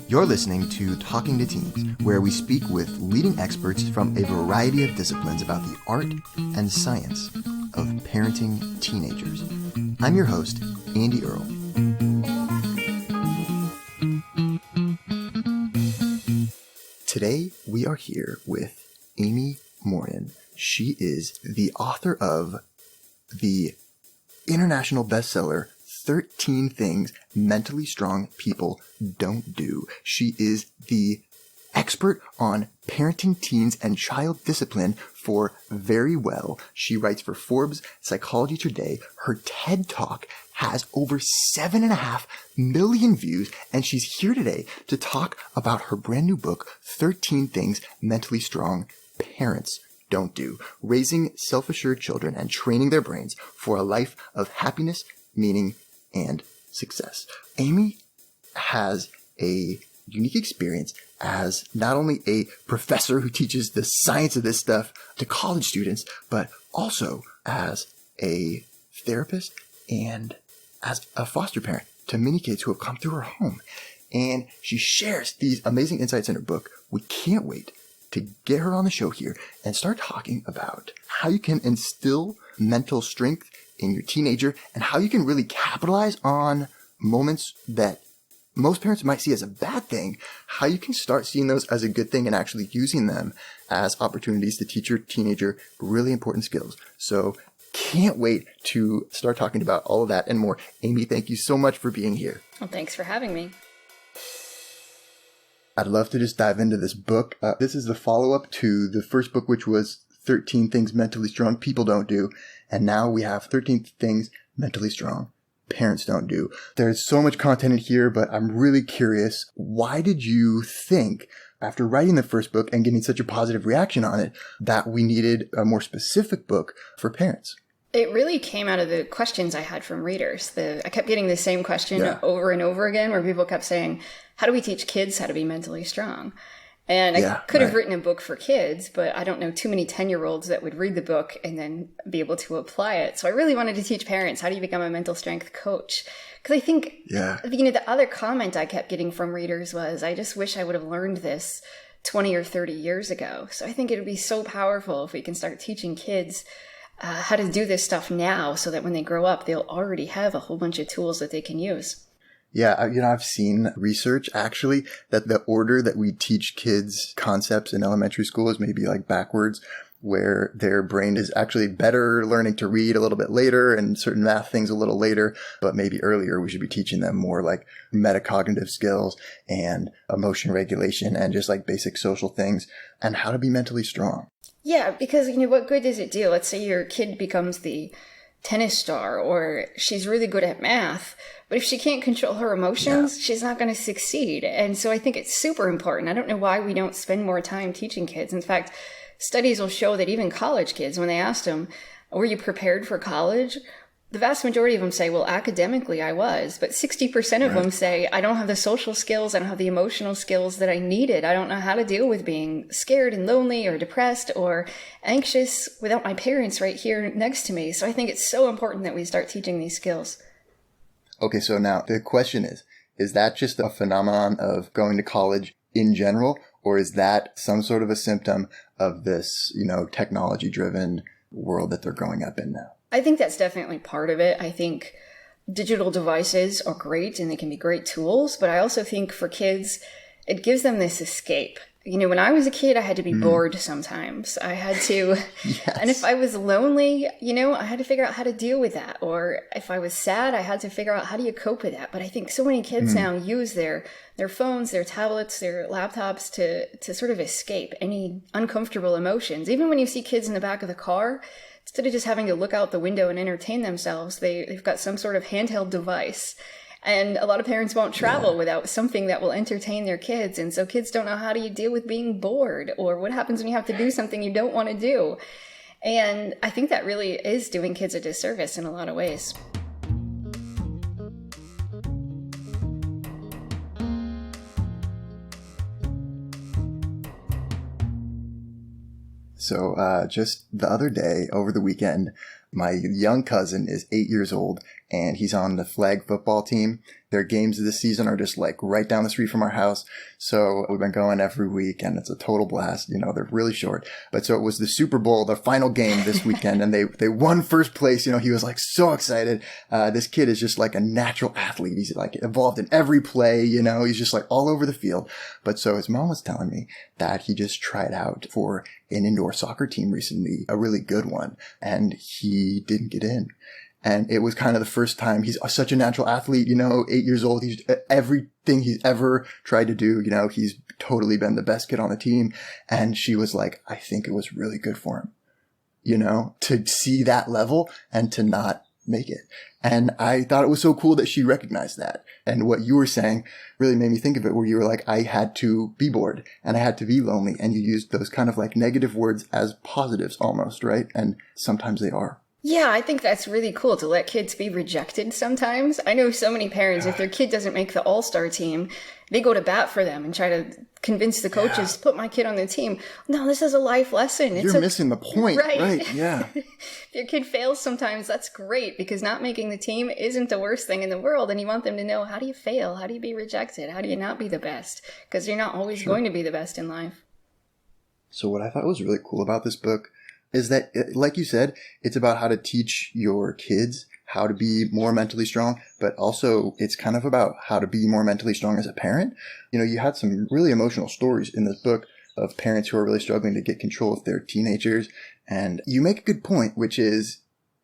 You're listening to Talking to Teens, where we speak with leading experts from a variety of disciplines about the art and science of parenting teenagers. I'm your host, Andy Earle. Today, we are here with Amy Morin. She is the author of the international bestseller, 13 Things Mentally Strong People Don't Do. She is the expert on parenting teens and child discipline for Very Well. She writes for Forbes, Psychology Today. Her TED Talk has over 7.5 million views, and she's here today to talk about her brand new book, 13 Things Mentally Strong Parents Don't Do, raising self-assured children and training their brains for a life of happiness, meaning, and success. Amy has a unique experience as not only a professor who teaches the science of this stuff to college students, but also as a therapist and as a foster parent to many kids who have come through her home. And she shares these amazing insights in her book. We can't wait to get her on the show here and start talking about how you can instill mental strength in your teenager and how you can really capitalize on moments that most parents might see as a bad thing, how you can start seeing those as a good thing and actually using them as opportunities to teach your teenager really important skills. So can't wait to start talking about all of that and more. Amy, thank you so much for being here. Well, thanks for having me. I'd love to just dive into this book. This is the follow-up to the first book, which was 13 Things Mentally Strong People Don't Do. And now we have 13 Things Mentally Strong Parents Don't Do. There's so much content in here, but I'm really curious. Why did you think, after writing the first book and getting such a positive reaction on it, that we needed a more specific book for parents? It really came out of the questions I had from readers. I kept getting the same question over and over again, where people kept saying, how do we teach kids how to be mentally strong? And I could have written a book for kids, but I don't know too many 10-year-olds that would read the book and then be able to apply it. So I really wanted to teach parents, how do you become a mental strength coach? Because I think, the other comment I kept getting from readers was, I just wish I would have learned this 20 or 30 years ago. So I think it would be so powerful if we can start teaching kids how to do this stuff now so that when they grow up, they'll already have a whole bunch of tools that they can use. Yeah, I've seen research actually that the order that we teach kids concepts in elementary school is maybe like backwards, where their brain is actually better learning to read a little bit later and certain math things a little later, but maybe earlier we should be teaching them more like metacognitive skills and emotion regulation and just like basic social things and how to be mentally strong. Yeah, because, what good does it do? Let's say your kid becomes the tennis star or she's really good at math, but if she can't control her emotions, she's not going to succeed. And so I think it's super important. I don't know why we don't spend more time teaching kids. In fact, studies will show that even college kids, when they asked them, were you prepared for college? The vast majority of them say, well, academically I was, but 60% of them say, I don't have the social skills, I don't have the emotional skills that I needed. I don't know how to deal with being scared and lonely or depressed or anxious without my parents right here next to me. So I think it's so important that we start teaching these skills. Okay, so now the question is that just a phenomenon of going to college in general, or is that some sort of a symptom of this, technology-driven world that they're growing up in now? I think that's definitely part of it. I think digital devices are great and they can be great tools, but I also think for kids, it gives them this escape. When I was a kid, I had to be bored sometimes. I had to, and if I was lonely, I had to figure out how to deal with that. Or if I was sad, I had to figure out how do you cope with that. But I think so many kids now use their phones, their tablets, their laptops to sort of escape any uncomfortable emotions. Even when you see kids in the back of the car, instead of just having to look out the window and entertain themselves, they've got some sort of handheld device. And a lot of parents won't travel without something that will entertain their kids. And so kids don't know how do you deal with being bored or what happens when you have to do something you don't want to do. And I think that really is doing kids a disservice in a lot of ways. So just the other day, over the weekend, my young cousin is 8 years old, and he's on the flag football team. Their games this season are just like right down the street from our house. So we've been going every week and it's a total blast. You know, they're really short. But so it was the Super Bowl, the final game this weekend, and they won first place. You know, he was like so excited. This kid is just like a natural athlete. He's like involved in every play, you know, he's just like all over the field. But so his mom was telling me that he just tried out for an indoor soccer team recently, a really good one, and he didn't get in. And it was kind of the first time. He's such a natural athlete, you know, 8 years old. He's everything he's ever tried to do, you know, he's totally been the best kid on the team. And she was like, I think it was really good for him, you know, to see that level and to not make it. And I thought it was so cool that she recognized that. And what you were saying really made me think of it, where you were like, I had to be bored and I had to be lonely. And you used those kind of like negative words as positives almost, right? And sometimes they are. Yeah, I think that's really cool to let kids be rejected sometimes. I know so many parents, if their kid doesn't make the all-star team, they go to bat for them and try to convince the coaches to put my kid on the team. No, this is a life lesson. You're missing the point. Right, yeah. If your kid fails sometimes, that's great, because not making the team isn't the worst thing in the world. And you want them to know, how do you fail? How do you be rejected? How do you not be the best? Because you're not always going to be the best in life. So what I thought was really cool about this book is that, like you said, it's about how to teach your kids how to be more mentally strong, but also it's kind of about how to be more mentally strong as a parent. You know, you had some really emotional stories in this book of parents who are really struggling to get control of their teenagers. And you make a good point, which is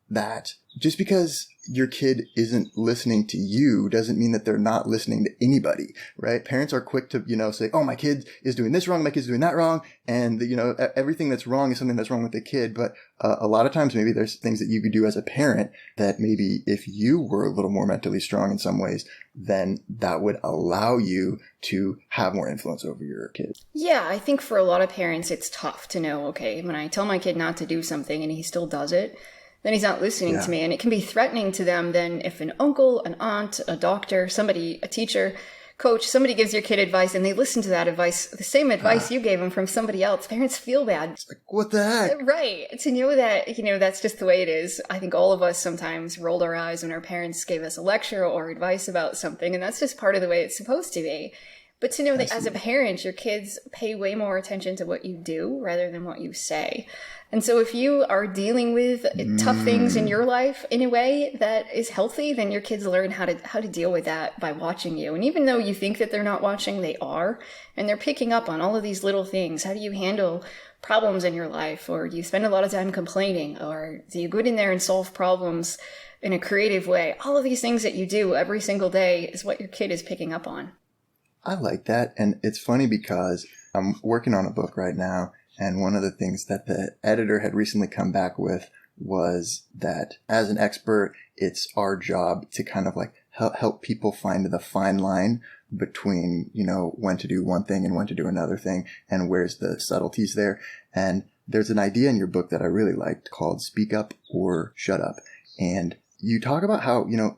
that just because your kid isn't listening to you doesn't mean that they're not listening to anybody, right? Parents are quick to, you know, say, oh, my kid is doing this wrong, my kid's doing that wrong. And, you know, everything that's wrong is something that's wrong with the kid. But a lot of times maybe there's things that you could do as a parent that maybe if you were a little more mentally strong in some ways, then that would allow you to have more influence over your kids. Yeah, I think for a lot of parents, it's tough to know, okay, when I tell my kid not to do something and he still does it, then he's not listening to me. And it can be threatening to them then if an uncle, an aunt, a doctor, somebody, a teacher, coach, somebody gives your kid advice and they listen to that advice, the same advice you gave them from somebody else. Parents feel bad. It's like, what the heck? Right. To know that, you know, that's just the way it is. I think all of us sometimes rolled our eyes when our parents gave us a lecture or advice about something. And that's just part of the way it's supposed to be. But to know that as a parent, your kids pay way more attention to what you do rather than what you say. And so if you are dealing with tough things in your life in a way that is healthy, then your kids learn how to deal with that by watching you. And even though you think that they're not watching, they are. And they're picking up on all of these little things. How do you handle problems in your life? Or do you spend a lot of time complaining? Or do you go in there and solve problems in a creative way? All of these things that you do every single day is what your kid is picking up on. I like that. And it's funny because I'm working on a book right now. And one of the things that the editor had recently come back with was that as an expert, it's our job to kind of like help people find the fine line between, you know, when to do one thing and when to do another thing and where's the subtleties there. And there's an idea in your book that I really liked called Speak Up or Shut Up. And you talk about how, you know,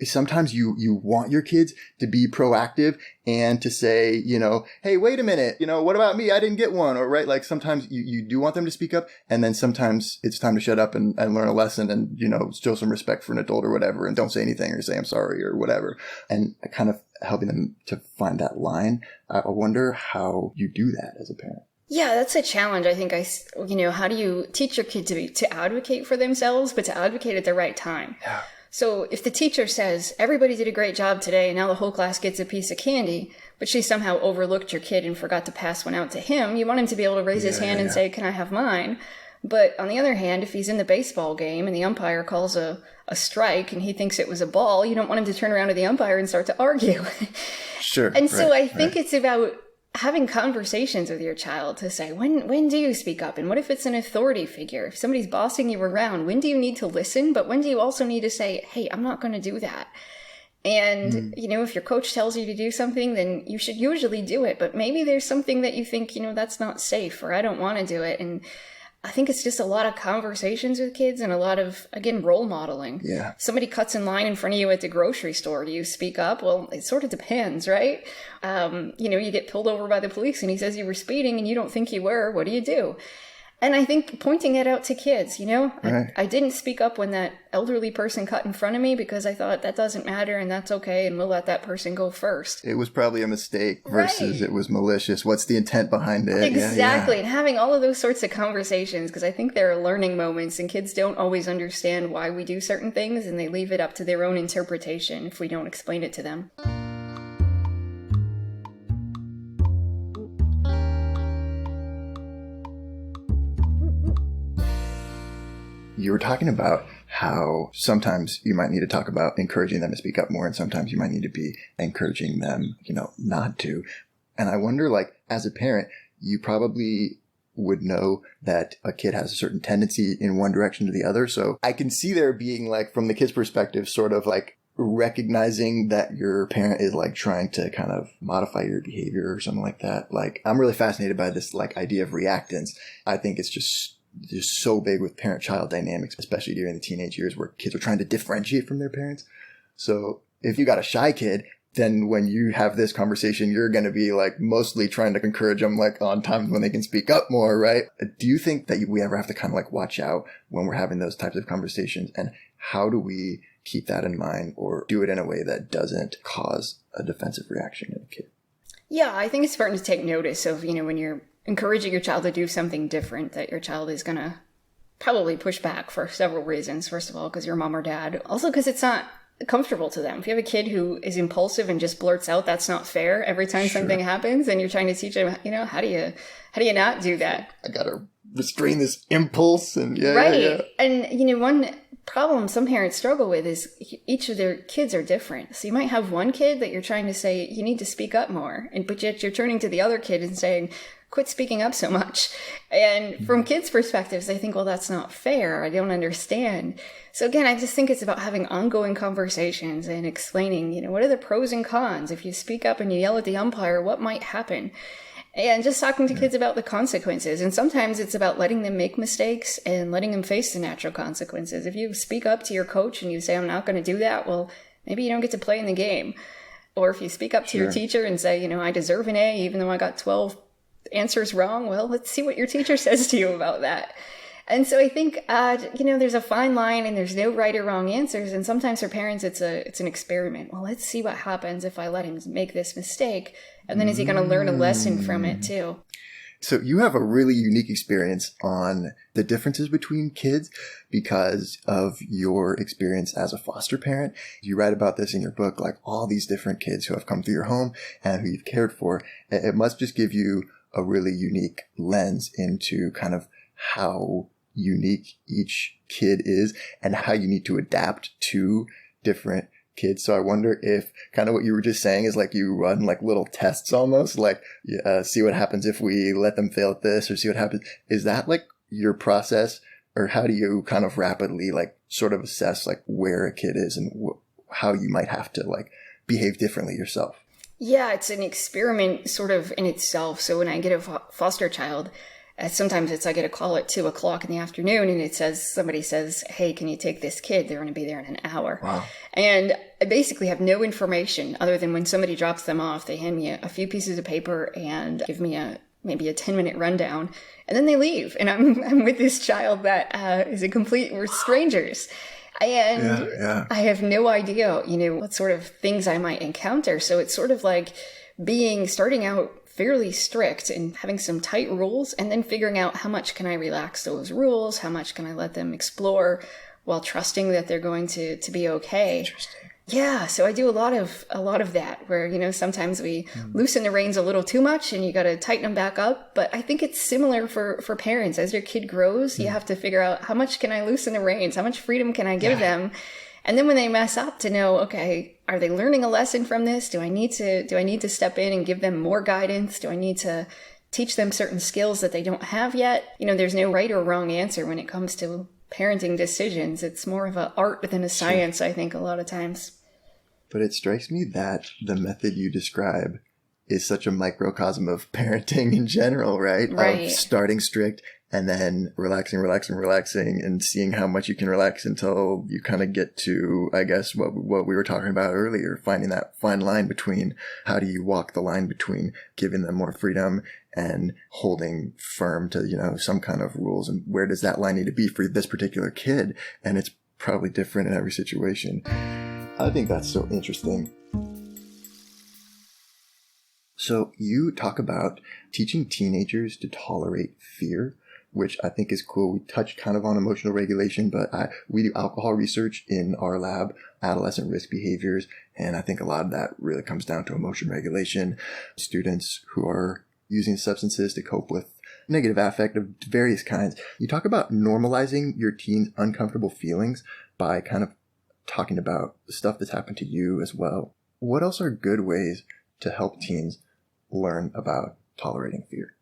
sometimes you want your kids to be proactive and to say, you know, hey, wait a minute, you know, what about me? I didn't get one. Or right. Like sometimes you do want them to speak up, and then sometimes it's time to shut up and learn a lesson and, you know, show some respect for an adult or whatever. And don't say anything or say, I'm sorry or whatever. And kind of helping them to find that line. I wonder how you do that as a parent. Yeah, that's a challenge. I think how do you teach your kid to advocate for themselves, but to advocate at the right time? Yeah. So if the teacher says, everybody did a great job today and now the whole class gets a piece of candy, but she somehow overlooked your kid and forgot to pass one out to him, you want him to be able to raise his hand and say, can I have mine? But on the other hand, if he's in the baseball game and the umpire calls a strike and he thinks it was a ball, you don't want him to turn around to the umpire and start to argue. Sure. And so I think it's about having conversations with your child to say, when do you speak up? And what if it's an authority figure? If somebody's bossing you around, when do you need to listen? But when do you also need to say, hey, I'm not going to do that? And, you know, if your coach tells you to do something, then you should usually do it. But maybe there's something that you think, you know, that's not safe or I don't want to do it. And I think it's just a lot of conversations with kids and a lot of, again, role modeling. Yeah. Somebody cuts in line in front of you at the grocery store. Do you speak up? Well, it sort of depends, right? You know, you get pulled over by the police and he says you were speeding and you don't think you were. What do you do? And I think pointing it out to kids, Right. I didn't speak up when that elderly person cut in front of me because I thought that doesn't matter and that's okay and we'll let that person go first. It was probably a mistake versus Right. it was malicious. What's the intent behind it? Exactly. Yeah. And having all of those sorts of conversations, because I think there are learning moments and kids don't always understand why we do certain things and they leave it up to their own interpretation if we don't explain it to them. You were talking about how sometimes you might need to talk about encouraging them to speak up more, and sometimes you might need to be encouraging them, not to. And I wonder, like, as a parent, you probably would know that a kid has a certain tendency in one direction to the other. So I can see there being, like, from the kid's perspective, sort of like recognizing that your parent is like trying to kind of modify your behavior or something like that. Like, I'm really fascinated by this like idea of reactance. I think it's just so big with parent-child dynamics, especially during the teenage years where kids are trying to differentiate from their parents. So if you got a shy kid, then when you have this conversation, you're going to be like mostly trying to encourage them like on times when they can speak up more, right? Do you think that we ever have to kind of like watch out when we're having those types of conversations? And how do we keep that in mind or do it in a way that doesn't cause a defensive reaction in a kid? Yeah, I think it's important to take notice of, when you're encouraging your child to do something different, that your child is going to probably push back for several reasons. First of all, because you're mom or dad. Also, because it's not comfortable to them. If you have a kid who is impulsive and just blurts out, that's not fair every time something happens, and you're trying to teach them, how do you not do that? I got to restrain this impulse and right. Yeah. And, one problem some parents struggle with is each of their kids are different. So you might have one kid that you're trying to say, you need to speak up more. But yet you're turning to the other kid and saying, quit speaking up so much. And from kids' perspectives, they think, well, that's not fair. I don't understand. So again, I just think it's about having ongoing conversations and explaining, what are the pros and cons? If you speak up and you yell at the umpire, what might happen? And just talking to kids about the consequences. And sometimes it's about letting them make mistakes and letting them face the natural consequences. If you speak up to your coach and you say, I'm not going to do that, well, maybe you don't get to play in the game. Or if you speak up to your teacher and say, I deserve an A even though I got 12 answers wrong, well, let's see what your teacher says to you about that. And so I think, there's a fine line and there's no right or wrong answers. And sometimes for parents, it's an experiment. Well, let's see what happens if I let him make this mistake. And then is he going to learn a lesson from it too? So you have a really unique experience on the differences between kids because of your experience as a foster parent. You write about this in your book, like all these different kids who have come through your home and who you've cared for. It must just give you a really unique lens into kind of how unique each kid is and how you need to adapt to different kids. So I wonder if kind of what you were just saying is like you run like little tests almost, like see what happens if we let them fail at this or see what happens. Is that like your process, or how do you kind of rapidly like sort of assess like where a kid is and how you might have to like behave differently yourself? Yeah, it's an experiment sort of in itself. So when I get a foster child, sometimes I get a call at 2:00 in the afternoon and somebody says, hey, can you take this kid? They're going to be there in an hour. Wow. And I basically have no information other than when somebody drops them off, they hand me a few pieces of paper and give me maybe a 10-minute rundown, and then they leave. And I'm with this child that is we're strangers. And I have no idea, what sort of things I might encounter. So it's sort of like starting out fairly strict and having some tight rules, and then figuring out how much can I relax those rules, how much can I let them explore while trusting that they're going to be okay. Interesting. Yeah, so I do a lot of that where, sometimes we loosen the reins a little too much and you got to tighten them back up. But I think it's similar for parents. As your kid grows, you have to figure out how much can I loosen the reins? How much freedom can I give them? And then when they mess up, to know, okay, are they learning a lesson from this? Do I need to step in and give them more guidance? Do I need to teach them certain skills that they don't have yet? There's no right or wrong answer when it comes to parenting decisions. It's more of an art than a science, I think, a lot of times. But it strikes me that the method you describe is such a microcosm of parenting in general, right? Right. Of starting strict and then relaxing, and seeing how much you can relax until you kind of get to, I guess, what we were talking about earlier, finding that fine line between how do you walk the line between giving them more freedom and holding firm to, some kind of rules, and where does that line need to be for this particular kid? And it's probably different in every situation. I think that's so interesting. So you talk about teaching teenagers to tolerate fear, which I think is cool. We touched kind of on emotional regulation, but we do alcohol research in our lab, adolescent risk behaviors, and I think a lot of that really comes down to emotion regulation. Students who are using substances to cope with negative affect of various kinds. You talk about normalizing your teen's uncomfortable feelings by kind of talking about the stuff that's happened to you as well. What else are good ways to help teens learn about tolerating fear?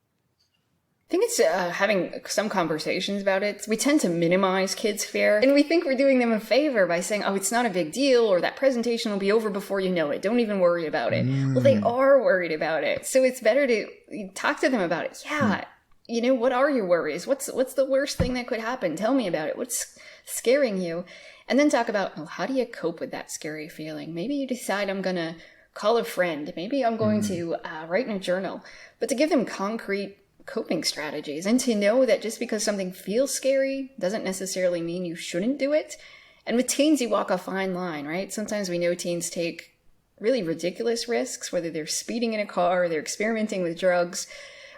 I think it's having some conversations about it. We tend to minimize kids' fear, and we think we're doing them a favor by saying, oh, it's not a big deal, or that presentation will be over before you know it. Don't even worry about it. Well, they are worried about it. So it's better to talk to them about it. Yeah. What are your worries? What's the worst thing that could happen? Tell me about it. What's scaring you? And then talk about, how do you cope with that scary feeling? Maybe you decide I'm going to call a friend. Maybe I'm going to write in a journal. But to give them concrete coping strategies, and to know that just because something feels scary doesn't necessarily mean you shouldn't do it. And with teens, you walk a fine line, right? Sometimes we know teens take really ridiculous risks, whether they're speeding in a car, or they're experimenting with drugs,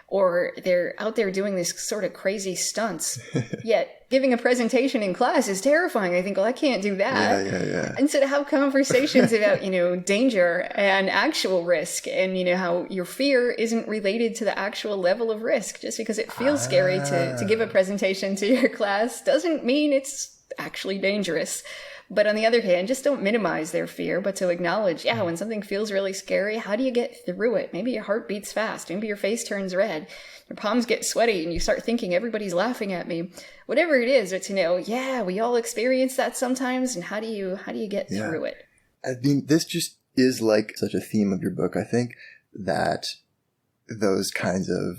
or they're out there doing this sort of crazy stunts. Yet giving a presentation in class is terrifying. I think, well, I can't do that. Yeah. And so to have conversations about, danger and actual risk, and, how your fear isn't related to the actual level of risk. Just because it feels scary to give a presentation to your class doesn't mean it's actually dangerous. But on the other hand, just don't minimize their fear, but to acknowledge, when something feels really scary, how do you get through it? Maybe your heart beats fast. Maybe your face turns red. Your palms get sweaty and you start thinking everybody's laughing at me. Whatever it is, but to know, we all experience that sometimes. And how do you get through it? I mean, this just is like such a theme of your book, I think, that those kinds of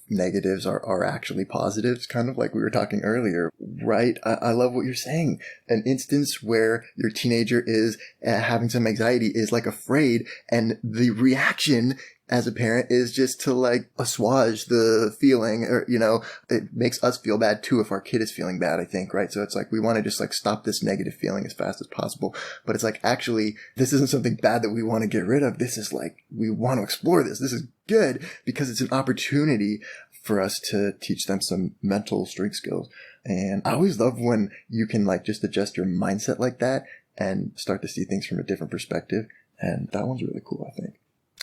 negatives are actually positives, kind of like we were talking earlier, right? I love what you're saying. An instance where your teenager is having some anxiety, is like afraid, and the reaction as a parent is just to like assuage the feeling, or, it makes us feel bad too if our kid is feeling bad, I think, right? So it's like we want to just like stop this negative feeling as fast as possible. But it's like, actually, this isn't something bad that we want to get rid of. This is like, we want to explore this. This is good because it's an opportunity for us to teach them some mental strength skills. And I always love when you can like just adjust your mindset like that and start to see things from a different perspective. And that one's really cool, I think.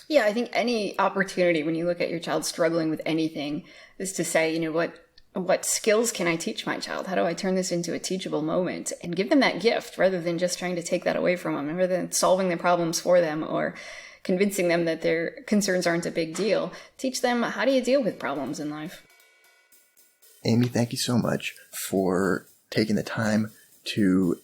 Yeah, I think any opportunity when you look at your child struggling with anything is to say, what skills can I teach my child? How do I turn this into a teachable moment? And give them that gift rather than just trying to take that away from them, rather than solving the problems for them or convincing them that their concerns aren't a big deal. Teach them, how do you deal with problems in life? Amy, thank you so much for taking the time to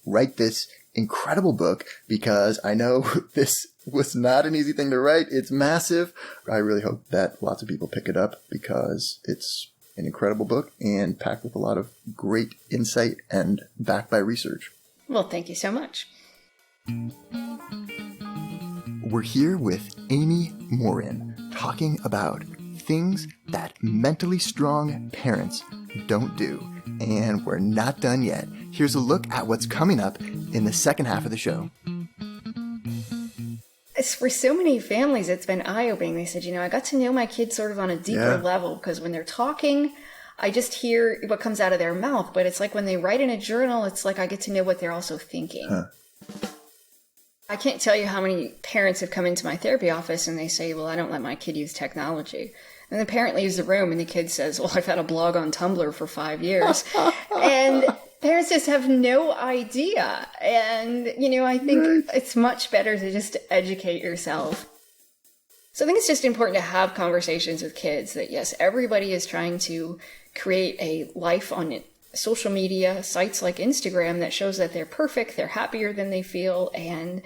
write this incredible book, because I know this was not an easy thing to write. It's massive. I really hope that lots of people pick it up, because it's an incredible book and packed with a lot of great insight and backed by research. Well, thank you so much. We're here with Amy Morin talking about things that mentally strong parents don't do. And we're not done yet. Here's a look at what's coming up in the second half of the show. For so many families, it's been eye-opening. They said, I got to know my kids sort of on a deeper level, because when they're talking, I just hear what comes out of their mouth. But it's like when they write in a journal, it's like I get to know what they're also thinking. I can't tell you how many parents have come into my therapy office and they say, well, I don't let my kid use technology. And the parent leaves the room and the kid says, well, I've had a blog on Tumblr for 5 years. And parents just have no idea. And, I think it's much better to just educate yourself. So I think it's just important to have conversations with kids that, yes, everybody is trying to create a life on social media, sites like Instagram, that shows that they're perfect, they're happier than they feel, and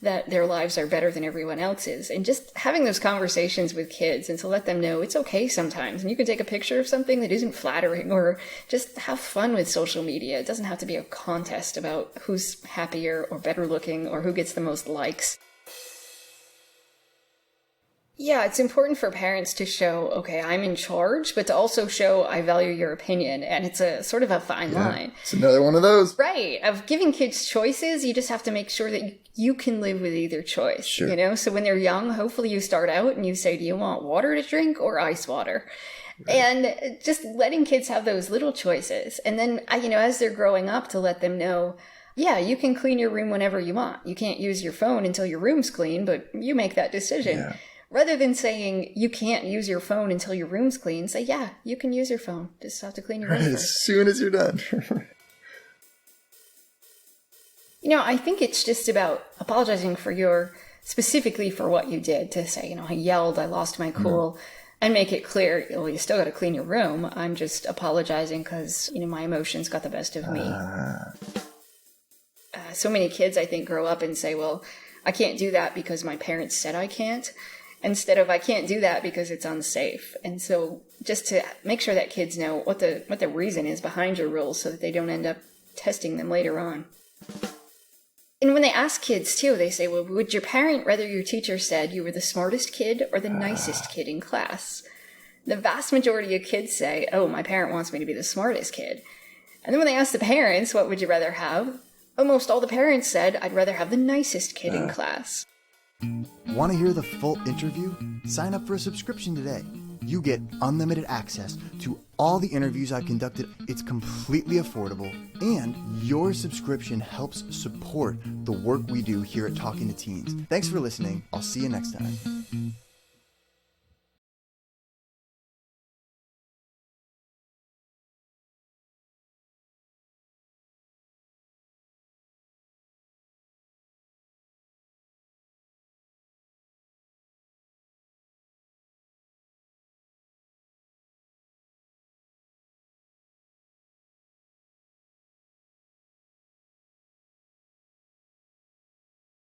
that their lives are better than everyone else's. And just having those conversations with kids and to let them know it's okay sometimes. And you can take a picture of something that isn't flattering, or just have fun with social media. It doesn't have to be a contest about who's happier or better looking or who gets the most likes. Yeah, it's important for parents to show, okay, I'm in charge, but to also show I value your opinion. And it's a sort of a fine line. It's another one of those. Right. Of giving kids choices, you just have to make sure that you can live with either choice. Sure. You know, so when they're young, hopefully you start out and you say, do you want water to drink or ice water? Right. And just letting kids have those little choices. And then, you know, as they're growing up, to let them know, yeah, you can clean your room whenever you want. You can't use your phone until your room's clean, but you make that decision. Yeah. Rather than saying you can't use your phone until your room's clean, say, yeah, you can use your phone. Just have to clean your room first. As soon as you're done. You know, I think it's just about apologizing specifically for what you did. To say, you know, I yelled, I lost my cool, and make it clear, well, you still got to clean your room. I'm just apologizing because, you know, my emotions got the best of me. So many kids, I think, grow up and say, well, I can't do that because my parents said I can't. Instead of, I can't do that because it's unsafe. And so just to make sure that kids know what the reason is behind your rules so that they don't end up testing them later on. And when they ask kids too, they say, well, would your parent rather your teacher said you were the smartest kid or the nicest kid in class? The vast majority of kids say, oh, my parent wants me to be the smartest kid. And then when they ask the parents, what would you rather have? Almost all the parents said, I'd rather have the nicest kid in class. Want to hear the full interview? Sign up for a subscription today. You get unlimited access to all the interviews I've conducted. It's completely affordable, and your subscription helps support the work we do here at Talking to Teens. Thanks for listening. I'll see you next time.